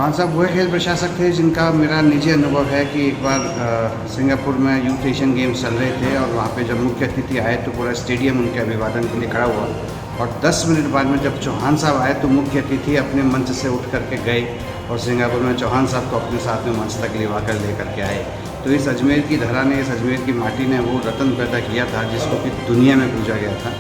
चौहान साहब वो खेल प्रशासक थे जिनका मेरा निजी अनुभव है कि एक बार सिंगापुर में यूथ एशियन गेम्स चल रहे थे और वहाँ पे जब मुख्य अतिथि आए तो पूरा स्टेडियम उनके अभिवादन के लिए खड़ा हुआ और 10 मिनट बाद में जब चौहान साहब आए तो मुख्य अतिथि अपने मंच से उठ करके गए और सिंगापुर में चौहान साहब को अपने साथ में मंच तक लिवाकर लेकर के आए। तो इस अजमेर की धरा ने, इस अजमेर की माटी ने वो रत्न पैदा किया था जिसको कि दुनिया में पूजा गया था।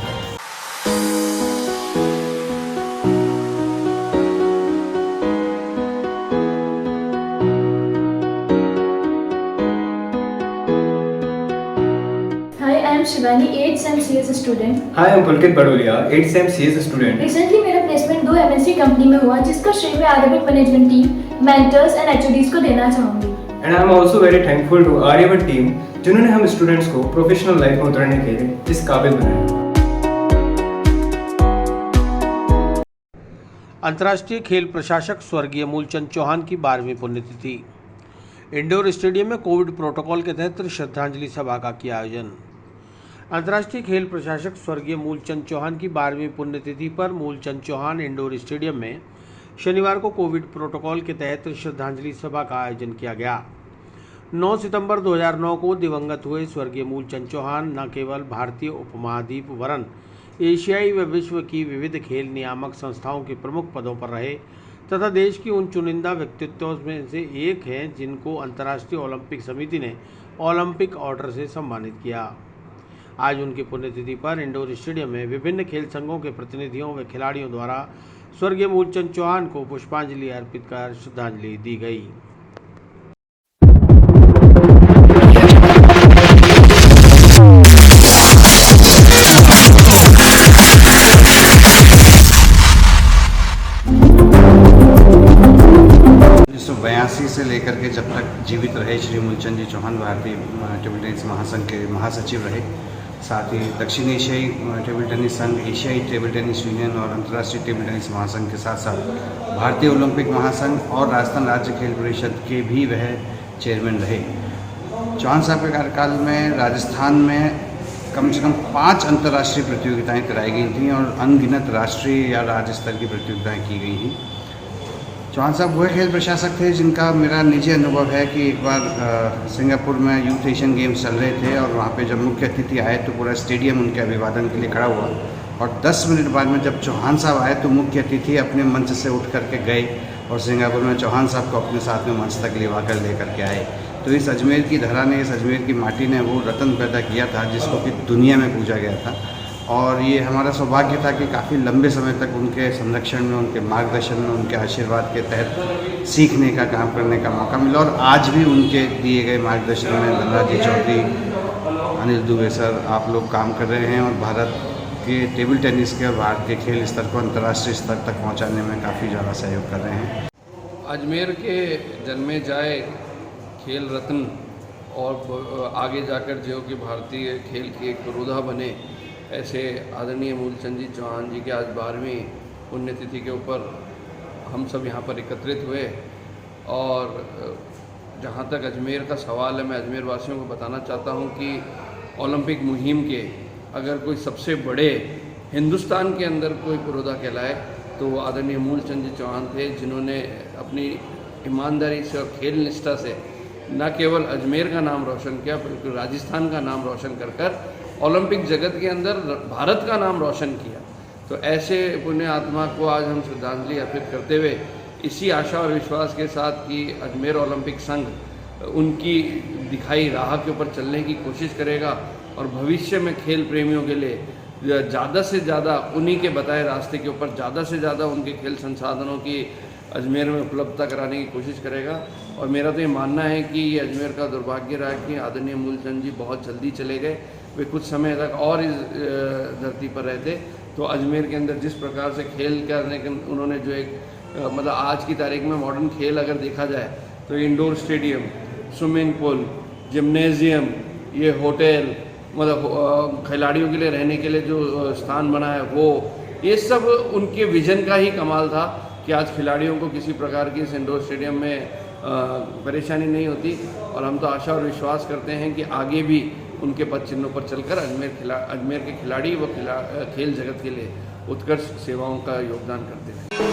Shivani 8th sem CS student. Hi, I'm Pulkit Badoliya 8th sem CS student. Recently मेरा प्लेसमेंट 2 MNC कंपनी में हुआ जिसका श्रेय मैं Aryabhatta management team, mentors and HODs को देना चाहूंगी। And I am also very thankful to Aryabhatta team जिन्होंने हम स्टूडेंट्स को प्रोफेशनल लाइफ में उतरने के लिए इस काबिल बनाया। अंतर्राष्ट्रीय खेल प्रशासक स्वर्गीय मूलचंद चौहान की 12वीं पुण्यतिथि। इंडोर स्टेडियम में कोविड प्रोटोकॉल के तहत श्रद्धांजलि सभा का किया आयोजन। अंतर्राष्ट्रीय खेल प्रशासक स्वर्गीय मूलचंद चौहान की 12वीं पुण्यतिथि पर मूलचंद चौहान इंडोर स्टेडियम में शनिवार को कोविड प्रोटोकॉल के तहत श्रद्धांजलि सभा का आयोजन किया गया। 9 सितंबर 2009 को दिवंगत हुए स्वर्गीय मूलचंद चौहान न केवल भारतीय उपमहाद्वीप वरन एशियाई व विश्व की विविध खेल नियामक संस्थाओं के प्रमुख पदों पर रहे तथा देश की उन चुनिंदा व्यक्तित्वों में से एक हैं जिनको अंतर्राष्ट्रीय ओलंपिक समिति ने ओलंपिक ऑर्डर से सम्मानित किया। आज उनकी पुण्यतिथि पर इंडोर स्टेडियम में विभिन्न खेल संघों के प्रतिनिधियों व खिलाड़ियों द्वारा स्वर्गीय मूलचंद चौहान को पुष्पांजलि अर्पित कर श्रद्धांजलि दी गई। से लेकर के जब तक जीवित रहे श्री मूलचंद जी चौहान भारतीय टेबल टेनिस महासंघ के महासचिव रहे। साथ ही दक्षिण एशियाई टेबल टेनिस संघ, एशियाई टेबल टेनिस यूनियन और अंतर्राष्ट्रीय टेबल टेनिस महासंघ के साथ साथ भारतीय ओलंपिक महासंघ और राजस्थान राज्य खेल परिषद के भी वह चेयरमैन रहे। चौहान साहब के कार्यकाल में राजस्थान में कम से कम 5 अंतर्राष्ट्रीय प्रतियोगिताएँ कराई गई थीं और अनगिनत राष्ट्रीय या राज्य स्तर की प्रतियोगिताएँ की गई थीं। चौहान साहब वो खेल प्रशासक थे जिनका मेरा निजी अनुभव है कि एक बार सिंगापुर में यूथ एशियन गेम्स चल रहे थे और वहाँ पे जब मुख्य अतिथि आए तो पूरा स्टेडियम उनके अभिवादन के लिए खड़ा हुआ और 10 मिनट बाद में जब चौहान साहब आए तो मुख्य अतिथि अपने मंच से उठ करके गए और सिंगापुर में चौहान साहब को अपने साथ में मंच तक लिवाकर लेकर के आए। तो इस अजमेर की धरा ने, इस अजमेर की माटी ने वो रत्न पैदा किया था जिसको कि दुनिया में पूजा गया था और ये हमारा सौभाग्य था कि काफ़ी लंबे समय तक उनके संरक्षण में, उनके मार्गदर्शन में, उनके आशीर्वाद के तहत सीखने का, काम करने का मौका मिला और आज भी उनके दिए गए मार्गदर्शन में धनराज जी चौधरी, अनिल दुबे सर, आप लोग काम कर रहे हैं और भारत के टेबल टेनिस के और भारत के खेल स्तर को अंतर्राष्ट्रीय स्तर तक पहुँचाने में काफ़ी ज़्यादा सहयोग कर रहे हैं। अजमेर के जन्मे जाए खेल रत्न और आगे जाकर जो कि भारतीय खेल की एक पुरोधा बने, ऐसे आदरणीय मूलचंद जी चौहान जी के आज 12वीं पुण्यतिथि के ऊपर हम सब यहाँ पर एकत्रित हुए और जहाँ तक अजमेर का सवाल है, मैं अजमेर वासियों को बताना चाहता हूँ कि ओलंपिक मुहिम के अगर कोई सबसे बड़े हिंदुस्तान के अंदर कोई पुरोधा कहलाए तो वो आदरणीय मूलचंद जी चौहान थे, जिन्होंने अपनी ईमानदारी से और खेल निष्ठा से न केवल अजमेर का नाम रोशन किया बल्कि राजस्थान का नाम रोशन कर ओलंपिक जगत के अंदर भारत का नाम रोशन किया। तो ऐसे पुण्य आत्मा को आज हम श्रद्धांजलि अर्पित करते हुए इसी आशा और विश्वास के साथ कि अजमेर ओलंपिक संघ उनकी दिखाई राह के ऊपर चलने की कोशिश करेगा और भविष्य में खेल प्रेमियों के लिए ज़्यादा से ज़्यादा उन्हीं के बताए रास्ते के ऊपर ज़्यादा से ज़्यादा उनके खेल संसाधनों की अजमेर में उपलब्धता कराने की कोशिश करेगा। और मेरा तो ये मानना है कि ये अजमेर का दुर्भाग्य रहा कि आदरणीय मूलचंद जी बहुत जल्दी चले गए। वे कुछ समय तक और इस धरती पर रहते तो अजमेर के अंदर जिस प्रकार से खेल करने के उन्होंने जो एक मतलब आज की तारीख में मॉडर्न खेल अगर देखा जाए तो indoor stadium, swimming pool, gymnasium, ये होटल, मतलब खिलाड़ियों के लिए रहने के लिए जो स्थान बना है वो, ये सब उनके विजन का ही कमाल था कि आज खिलाड़ियों को किसी प्रकार की इस इंडोर स्टेडियम में परेशानी नहीं होती। और हम तो आशा और विश्वास करते हैं कि आगे भी उनके पद चिन्हों पर चलकर अजमेर के खिलाड़ी व खेल जगत के लिए उत्कृष्ट सेवाओं का योगदान करते हैं।